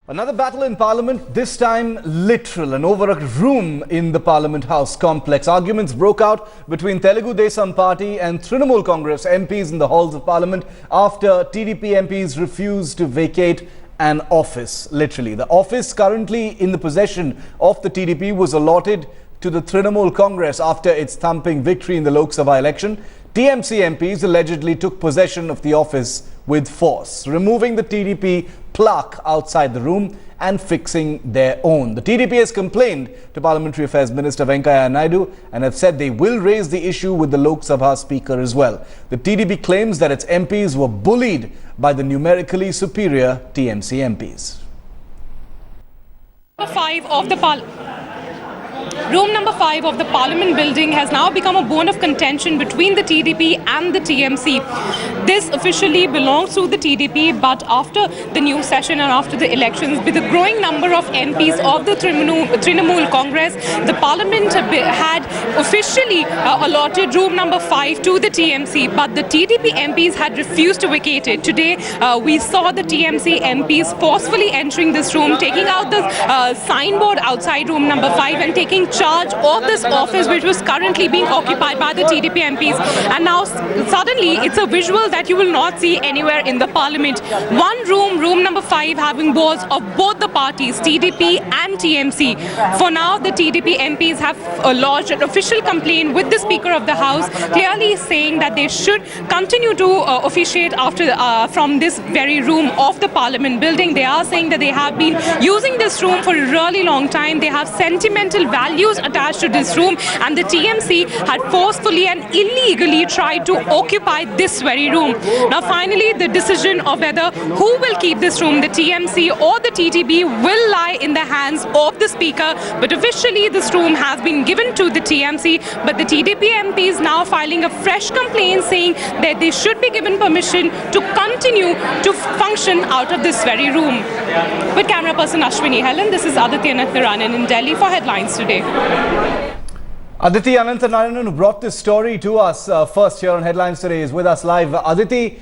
Another battle in Parliament, this time literal and over a room in the Parliament House complex. Arguments broke out between Telugu Desam Party and Trinamool Congress MPs in the halls of Parliament after TDP MPs refused to vacate an office. Literally, the office currently in the possession of the TDP was allotted to the Trinamool Congress after its thumping victory in the Lok Sabha election. TMC MPs allegedly took possession of the office with force, removing the TDP plaque outside the room and fixing their own. The TDP has complained to Parliamentary Affairs Minister Venkaiah Naidu and have said they will raise the issue with the Lok Sabha Speaker as well. The TDP claims that its MPs were bullied by the numerically superior TMC MPs. Room number 5 of the Parliament building has now become a bone of contention between the TDP and the TMC. This officially belongs to the TDP, but after the new session and after the elections, with a growing number of MPs of the Trinamool Congress, the Parliament had officially allotted room number 5 to the TMC, but the TDP MPs had refused to vacate it. Today, we saw the TMC MPs forcefully entering this room, taking out the signboard outside room number 5 and taking charge of this office which was currently being occupied by the TDP MPs. And now suddenly it's a visual that you will not see anywhere in the Parliament. One room, room number 5, having boards of both the parties, TDP and TMC. For now, the TDP MPs have lodged an official complaint with the Speaker of the House, clearly saying that they should continue to officiate after from this very room of the Parliament building. They are saying that they have been using this room for a really long time. They have sentimental values attached to this room, and the TMC had forcefully and illegally tried to occupy this very room. Now finally, the decision of whether who will keep this room, the TMC or the TDP, will lie in the hands of the Speaker, but officially this room has been given to the TMC, but the TDP MP is now filing a fresh complaint saying that they should be given permission to continue to function out of this very room. With camera person Ashwini Helen, this is Aditi Anantharayanan in Delhi for Headlines Today. Aditi Anantharayanan, who brought this story to us first here on Headlines Today, is with us live. Aditi,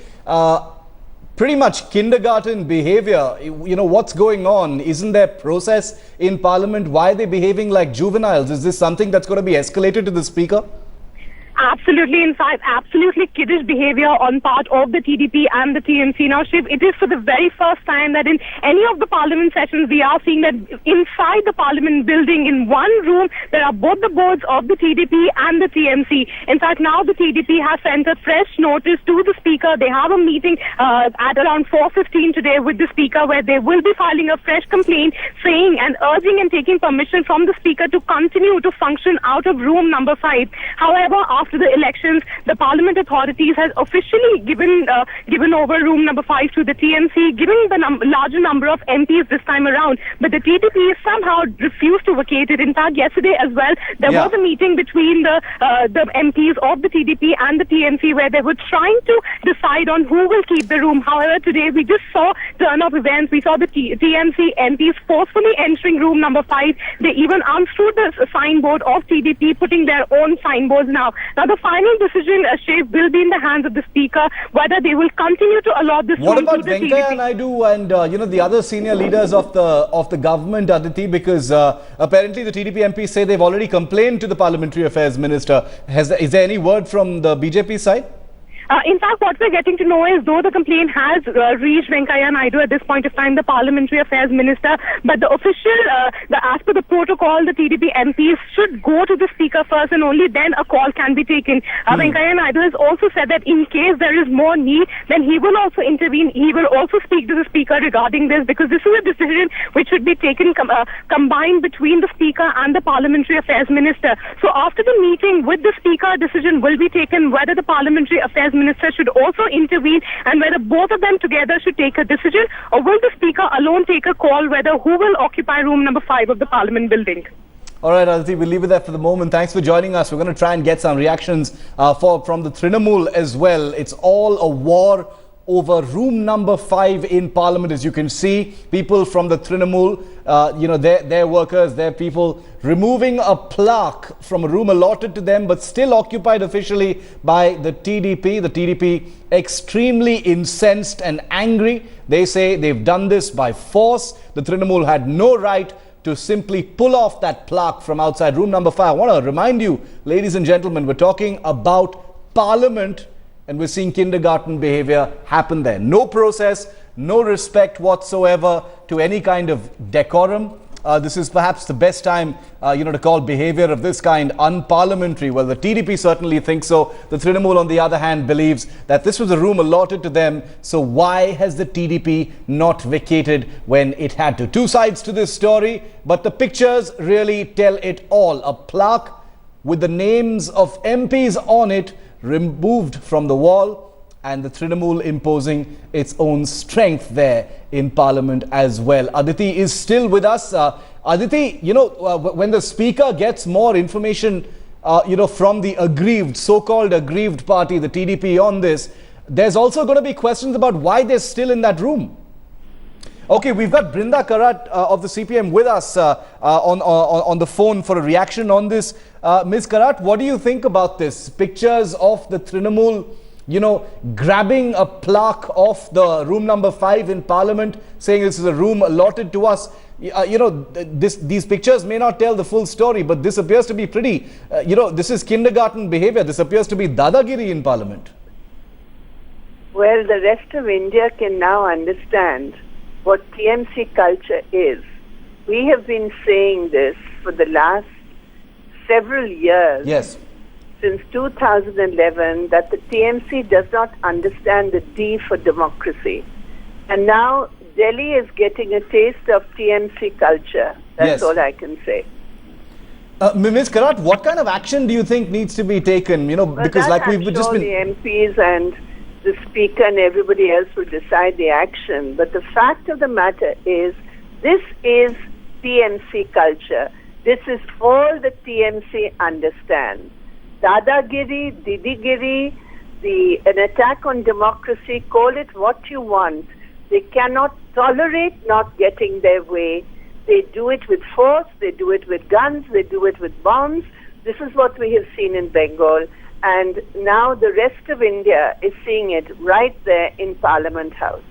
pretty much kindergarten behavior. You know, what's going on? Isn't there process in Parliament? Why are they behaving like juveniles? Is this something that's going to be escalated to the Speaker? Absolutely, in fact, absolutely kiddish behavior on part of the TDP and the TMC. Now, Shiv, it is for the very first time that in any of the Parliament sessions, we are seeing that inside the Parliament building, in one room, there are both the boards of the TDP and the TMC. In fact, now the TDP has sent a fresh notice to the Speaker. They have a meeting at around 4:15 today with the Speaker, where they will be filing a fresh complaint saying and urging and taking permission from the Speaker to continue to function out of room number 5. However, after the elections, the Parliament authorities has officially given over room number 5 to the TMC, giving the larger number of MPs this time around. But the TDP somehow refused to vacate it. In fact, yesterday as well, there was a meeting between the MPs of the TDP and the TMC where they were trying to decide on who will keep the room. However, today we just saw turn of events. We saw the TMC MPs forcefully entering room number 5. They even unscrewed the signboard of TDP, putting their own signboards now. Now, the final decision, Shiv, will be in the hands of the Speaker, whether they will continue to allot this room to the TDP. What about Venkaiah Naidu and the other senior leaders of the government, Aditi? Because apparently the TDP MPs say they've already complained to the Parliamentary Affairs Minister. Is there any word from the BJP side? In fact, what we're getting to know is, though the complaint has reached Venkaiah Naidu at this point of time, the Parliamentary Affairs Minister, but the official, as per the protocol, the TDP MPs should go to the Speaker first and only then a call can be taken. Venkaiah Naidu has also said that in case there is more need, then he will also intervene. He will also speak to the Speaker regarding this, because this is a decision which should be taken combined between the Speaker and the Parliamentary Affairs Minister. So after the meeting with the Speaker, a decision will be taken whether the Parliamentary Affairs Minister should also intervene and whether both of them together should take a decision, or will the Speaker alone take a call whether who will occupy room number 5 of the Parliament building. All right, Aditi, we'll leave it there for the moment. Thanks for joining us. We're going to try and get some reactions from the Trinamool as well. It's all a war over room number 5 in Parliament. As you can see, people from the Trinamool, their workers, their people, removing a plaque from a room allotted to them, but still occupied officially by the TDP. The TDP extremely incensed and angry. They say they've done this by force. The Trinamool had no right to simply pull off that plaque from outside room number 5. I want to remind you, ladies and gentlemen, we're talking about Parliament, and we're seeing kindergarten behavior happen there. No process, no respect whatsoever to any kind of decorum. This is perhaps the best time, to call behavior of this kind unparliamentary. Well, the TDP certainly thinks so. The Trinamool, on the other hand, believes that this was a room allotted to them. So why has the TDP not vacated when it had to? Two sides to this story, but the pictures really tell it all. A plaque with the names of MPs on it removed from the wall, and the Trinamool imposing its own strength there in Parliament as well. Aditi is still with us. Aditi, when the Speaker gets more information, from the aggrieved, so-called aggrieved party, the TDP, on this, there's also going to be questions about why they're still in that room. Okay, we've got Brinda Karat of the CPM with us on the phone for a reaction on this. Ms. Karat, what do you think about this? Pictures of the Trinamool, grabbing a plaque off the room number 5 in Parliament, saying this is a room allotted to us. These pictures may not tell the full story, but this appears to be pretty, this is kindergarten behavior. This appears to be dadagiri in Parliament. Well, the rest of India can now understand what TMC culture is. We have been saying this for the last several years. Yes. Since 2011, that the TMC does not understand the D for democracy. And now Delhi is getting a taste of TMC culture. That's all I can say. Ms. Karat, what kind of action do you think needs to be taken? Because like we've just been... the MPs and the Speaker and everybody else will decide the action. But the fact of the matter is, this is TMC culture. This is all the TMC understands. Dadagiri, Didigiri, an attack on democracy, call it what you want. They cannot tolerate not getting their way. They do it with force, they do it with guns, they do it with bombs. This is what we have seen in Bengal. And now the rest of India is seeing it right there in Parliament House.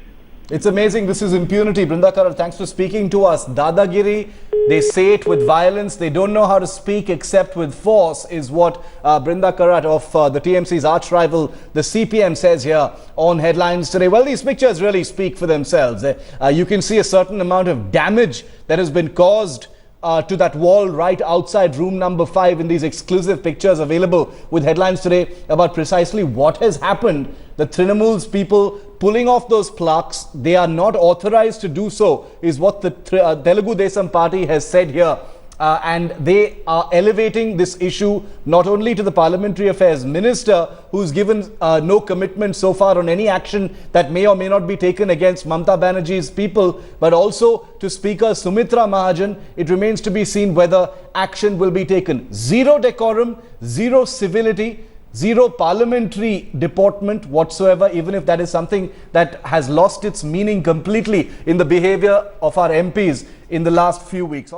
It's amazing. This is impunity. Brinda Karat, thanks for speaking to us. Dadagiri, they say it with violence. They don't know how to speak except with force, is what Brinda Karat of the TMC's arch rival, the CPM, says here on Headlines Today. Well, these pictures really speak for themselves. You can see a certain amount of damage that has been caused to that wall right outside room number 5 in these exclusive pictures available with Headlines Today about precisely what has happened. The Trinamool's people pulling off those plaques, they are not authorized to do so, is what the Telugu Desam party has said here. And they are elevating this issue not only to the Parliamentary Affairs Minister, who's given no commitment so far on any action that may or may not be taken against Mamata Banerjee's people, but also to Speaker Sumitra Mahajan. It remains to be seen whether action will be taken. Zero decorum, zero civility, zero parliamentary deportment whatsoever, even if that is something that has lost its meaning completely in the behavior of our MPs in the last few weeks.